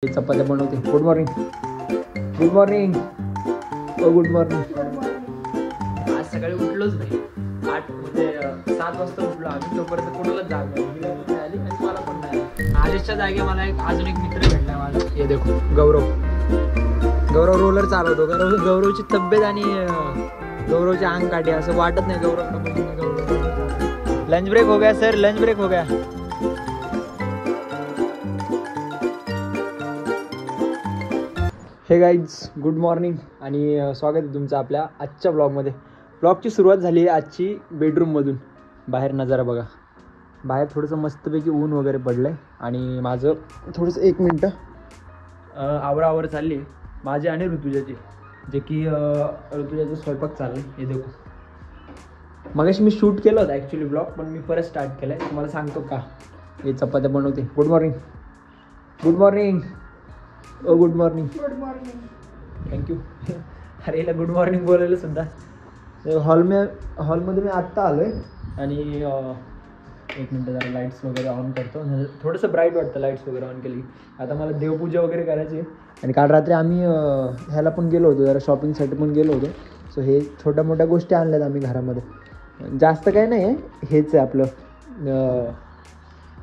चपात्या बनवते. Good morning. Good morning. ओ गुड मॉर्निंग. आज सकाळी उठलोच नाही. 8 म्हणजे 7 वाजता उठलो आम्ही. तोपर्यंत कोणालाच जाग नाही आली आणि मला पण नाही. आदेशच्या जागी मला अजून एक मित्र भेटला माझा. हे देखो गौरव. गौरव रोलर चालवतो. गौरवची तब्येत आणि गौरवचे अंग काटे असं वाटत नाही. गौरव लंच ब्रेक हो गया सर. लंच ब्रेक हो गया. हे गाईज गुड मॉर्निंग आणि स्वागत आहे तुमचं आपल्या आजच्या ब्लॉगमध्ये. ब्लॉगची सुरुवात झाली आहे आजची बेडरूममधून. बाहेर नजारा बघा. बाहेर थोडंसं मस्तपैकी ऊन वगैरे पडलं आहे आणि माझं थोडंसं 1 मिनटं आवरावर चालली आहे माझे आणि ऋतुजाची, जे की ऋतुजाचा स्वयंपाक चालला आहे. हे देखो मगाशी मी शूट केलं होतं ॲक्च्युली ब्लॉग, पण मी परत स्टार्ट केलं आहे. तुम्हाला सांगतो का. हे चपात्या बनवते. Good morning. Good morning. ओ good morning. Good morning. Thank you. अरे याला गुड मॉर्निंग बोलायला सुद्धा. हॉलमध्ये मी आत्ता आलो आहे आणि 1 मिनटं जरा लाईट्स वगैरे ऑन करतो. थोडंसं ब्राईट वाटतं लाईट्स वगैरे ऑन केली. आता मला देवपूजा वगैरे करायची आहे. आणि काल रात्री आम्ही ह्याला पण गेलो होतो, जरा शॉपिंगसाठी पण गेलो होतो. सो हे छोट्या मोठ्या गोष्टी आणल्यात आम्ही घरामध्ये. जास्त काही नाही आहे. हेच आहे आपलं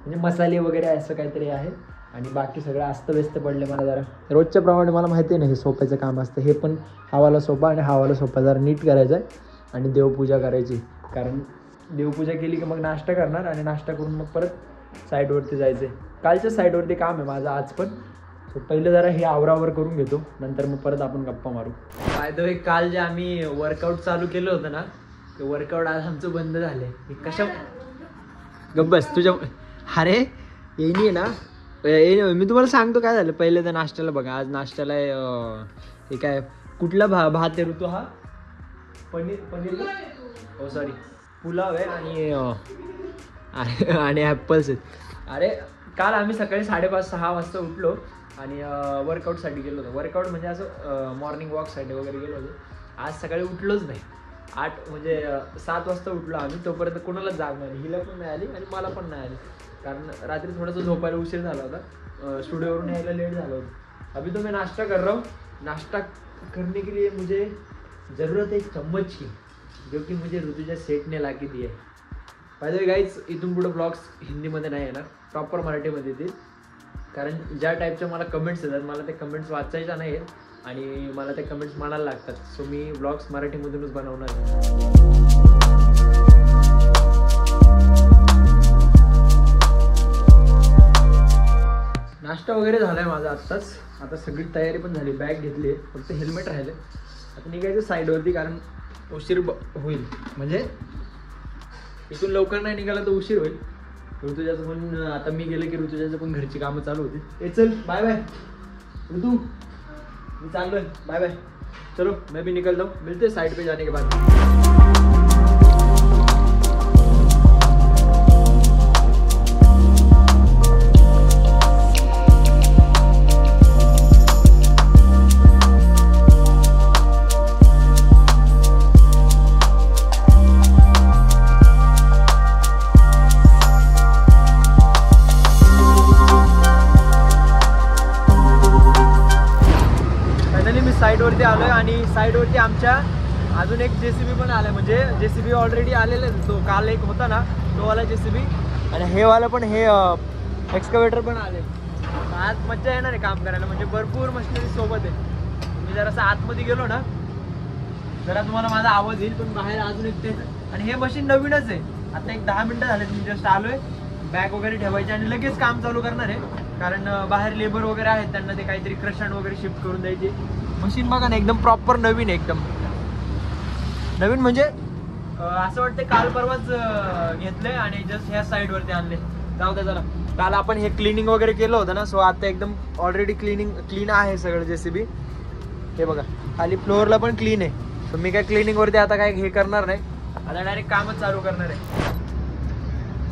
म्हणजे मसाले वगैरे असं काहीतरी आहे. आणि बाकी सगळं अस्तव्यस्त पडले. मला जरा रोजच्या प्रमाणे मला माहिती नाही हे सोप्याचं काम असतं. हे पण हावाला सोपा आणि हावाला सोपा जरा नीट करायचा आहे आणि देवपूजा करायची. कारण देवपूजा केली की मग नाश्ता करणार आणि नाश्ता करून मग परत साईडवरती जायचं आहे. कालच्या साईडवरती काम आहे माझं आज पण. सो पहिलं जरा हे आवरावर करून घेतो, नंतर मग परत आपण गप्पा मारू. बाय द वे काल जे आम्ही वर्कआउट चालू केलं होतं ना, ते वर्कआउट आज आमचं बंद झालं आहे. कशा गब्बस तुझ्या. अरे येईन आहे ना. मी तुम्हाला सांगतो काय झालं. पहिले तर नाश्त्याला बघा. आज नाश्त्याला हे काय कुठला भात आहे ऋतू हा? पनीर हो सॉरी पुलाव आहे आणि ॲपल्स आहेत. अरे काल आम्ही सकाळी 5:30-6 वाजता उठलो आणि वर्कआउटसाठी गेलो होतो. वर्कआउट म्हणजे असं मॉर्निंग वॉकसाठी वगैरे गेलो होतो. आज सकाळी उठलोच नाही. 7 वाजता उठलो आम्ही. तोपर्यंत कोणालाच जाग नाही. हिला पण नाही आली आणि मला पण नाही आली. कारण रात्री थोडासा झोपायला उशीर झाला होता. स्टुडिओवरून यायला लेट झालं होतं. अभी तो मैं नाश्ता कर रहा हूँ. नाश्ता करने के लिए मुझे ज़रूरत है एक चम्मच की, जो कि मुझे ऋतुजा सेट ने ला के दी है. बाय द वे गाईज, इथून पुढे ब्लॉग्स हिंदीमध्ये नाही येणार, प्रॉपर मराठीमध्ये येतील. कारण ज्या टाईपच्या मला कमेंट्स येतात, मला ते कमेंट्स वाचायच्या नाही आहेत आणि मला ते कमेंट्स म्हणायला लागतात. सो मी ब्लॉग्स मराठीमधूनच बनवणार. नाश्ता वगैरे झाला आहे माझा आत्ताच. आता सगळी तयारी पण झाली. बॅग घेतली आहे, फक्त हेल्मेट राहिले. आता निघायचं साईडवरती कारण उशीर होईल. म्हणजे इथून लवकर नाही निघाला तर उशीर होईल. ऋतुजाचं पण आता मी गेले की ऋतुजाचं पण घरची कामं चालू होती. ए चल बाय बाय ऋतू, मी चाललो आहे. Bye bye. चलो मैं भी निकलता हूँ. मिलते साइड पे जाने के बाद. साईडवरती आलो आहे आणि साईडवरती आमच्या अजून एक JCB पण आला आहे. म्हणजे JCB ऑलरेडी आलेला आहे. तो काल एक होता ना, तो वाला JCB आणि हे वाला पण हे एक्सकवेटर पण आले. आज मज्जा येणार आहे काम करायला. म्हणजे भरपूर मशिनरी सोबत आहे. मी जरासं आतमध्ये गेलो ना, जरा तुम्हाला माझा आवाज येईल, पण बाहेर अजून एक ते. आणि हे मशीन नवीनच आहे. आता एक 10 मिनटं झाले मी जस्ट आलो आहे. बॅग वगैरे ठेवायची आणि लगेच काम चालू करणार आहे. कारण बाहेर लेबर वगैरे आहेत, त्यांना ते काहीतरी क्रशन वगैरे शिफ्ट करून द्यायचे. मशीन बघा ना, एकदम प्रॉपर नवीन आहे. एकदम नवीन म्हणजे असं वाटतं काल परवाच घेतलंय आणि जस्ट ह्या साईडवरती आणले. जाऊ द्या जरा. काल आपण हे क्लिनिंग वगैरे केलं होतं ना. सो आता एकदम ऑलरेडी क्लीन आहे सगळं JCB. हे बघा खाली फ्लोअरला पण क्लीन आहे. सो मी काय क्लिनिंगवरती आता काय हे करणार नाही. आता डायरेक्ट कामच चालू करणार आहे.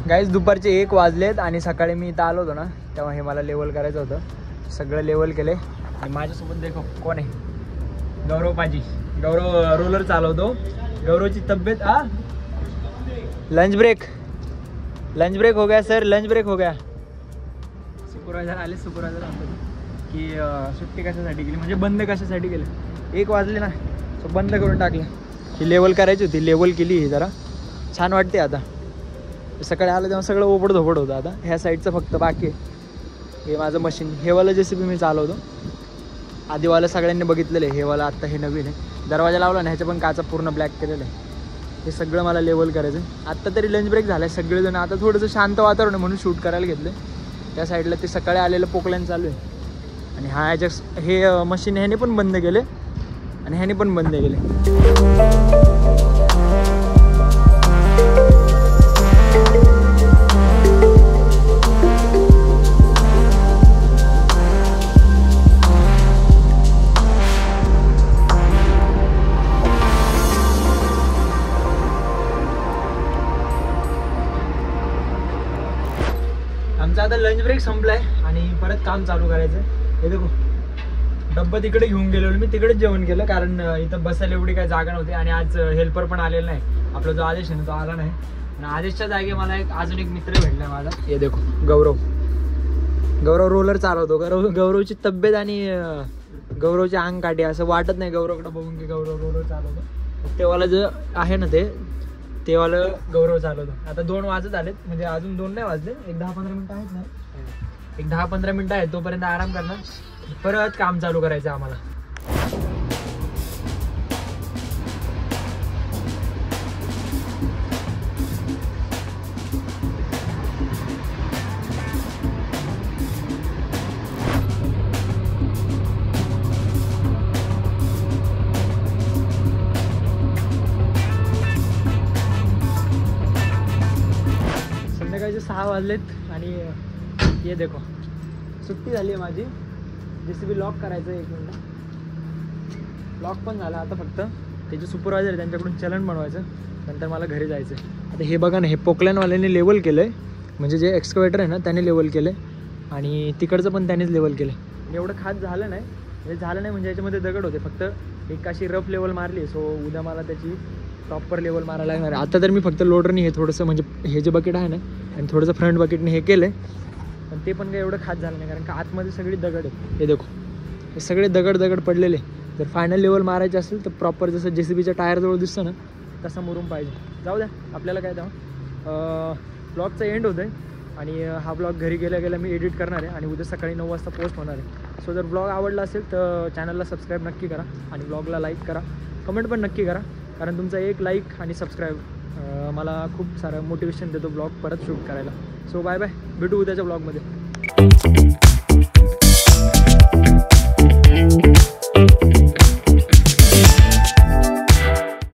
गाईज दुपारचे 1 वाजलेत आणि सकाळी मी इथं आलो होतो ना, तेव्हा हे मला लेवल करायचं होतं. सगळं लेवल केले आणि माझ्यासोबत देखो कोण आहे. गौरव पाजी. गौरव रोलर चालवतो. गौरवची तब्येत लंच ब्रेक हो गया सर. लंच ब्रेक हो गया. सुपरवायझर आले. सुपरवायझर की सुट्टी कशासाठी केली, म्हणजे बंद कशासाठी केलं. 1 वाजले ना, सो बंद करून टाकलं. ही लेवल करायची होती, लेवल केली ही जरा छान वाटते. आता सकाळी आलं तेव्हा सगळं ओपड-धोपड होतं. आता ह्या साईडचं फक्त बाकी आहे. हे माझं मशीन, हेवालं JCB मी चालवतो. आधीवालं सगळ्यांनी बघितलेलं आहे, हेवालं आत्ता हे नवीन आहे. दरवाजा लावला ना, ह्याच्या पण काचा पूर्ण ब्लॅक केलेलं आहे. हे सगळं मला लेवल करायचं आहे. आत्ता तरी लंच ब्रेक झाला आहे सगळेजण. आता थोडंसं शांत वातावरण आहे म्हणून शूट करायला घेतलं. त्या साईडला ते सकाळी आलेलं पोकल्यान चालू आहे. आणि हे मशीन ह्याने पण बंद केले आणि ह्याने पण बंद केले. आमचा आता लंच ब्रेक संपलाय आणि परत काम चालू करायचं. हे देखो डब्बा तिकडे घेऊन गेलेलो मी, तिकडेच जेवण केलं कारण इथं बसायला एवढी काही जागा नव्हती. आणि आज हेल्पर पण आलेला नाही, आपला जो आदेश आहे ना तो आला नाही. आणि आदेशच्या जागी मला अजून एक मित्र भेटला माझा. हे देखो गौरव रोलर चालवतो. गौरवची तब्येत आणि गौरवचे अंग काटे असं वाटत नाही गौरवकडे बघून की गौरव रोलर चालवतो. तेव्हाला जे आहे ना तेवालं गौरव चालवतो. आता 2 वाजत आलेत, म्हणजे अजून 2 नाही वाजले, एक 10-15 मिनटं आहेत ना, एक 10-15 मिनटं आहेत. तोपर्यंत आराम करणार, परत काम चालू करायचं आम्हाला. संध्याकाळचे 6 वाजलेत आणि हे देखो सुट्टी झाली आहे माझी. JCB लॉक करायचं आहे. 1 मिनिट लॉक पण झाला. आता फक्त त्याचे सुपरवायझर आहे त्यांच्याकडून चलन बनवायचं, नंतर मला घरी जायचं आहे. आता हे बघा ना, हे पोकलॅनवाल्याने लेवल केलं आहे, म्हणजे जे एक्सकवेटर आहे ना त्याने लेवल केलं आहे आणि तिकडचं पण त्यानेच लेवल केलं आहे. एवढं खास झालं नाही, म्हणजे झालं नाही म्हणजे याच्यामध्ये दगड होते, फक्त एक अशी रफ लेवल मारली. सो उद्या मला त्याची प्रॉपर लेवल मारायला लागणार आहे. आता तर मी फक्त लोडरनी हे थोडंसं, म्हणजे हे जे बकेट आहे ना आणि थोडंसं फ्रंट बकेटने हे केलं आहे, पण ते पण काही एवढं खास झालं नाही कारण का आतमध्ये सगळी दगड आहेत. हे देखो हे सगळे दगड पडलेले. जर फायनल लेवल मारायचे असेल तर प्रॉपर जसं JCBच्या टायरजवळ दिसतं ना तसं मुरून पाहिजे. जाऊ द्या, आपल्याला काय तेव्हा ब्लॉगचा एंड होतं आहे आणि हा ब्लॉग घरी गेल्या मी एडिट करणार आहे आणि उद्या सकाळी 9 वाजता पोस्ट होणार आहे. सो जर ब्लॉग आवडला असेल तर चॅनलला सबस्क्राईब नक्की करा आणि ब्लॉगला लाईक करा, कमेंट पण नक्की करा, कारण तुमचा एक लाईक आणि सबस्क्राईब मला खूप सारं मोटिवेशन देतो ब्लॉग परत शूट करायला. सो बाय बाय, भेटू उद्याच्या ब्लॉगमध्ये.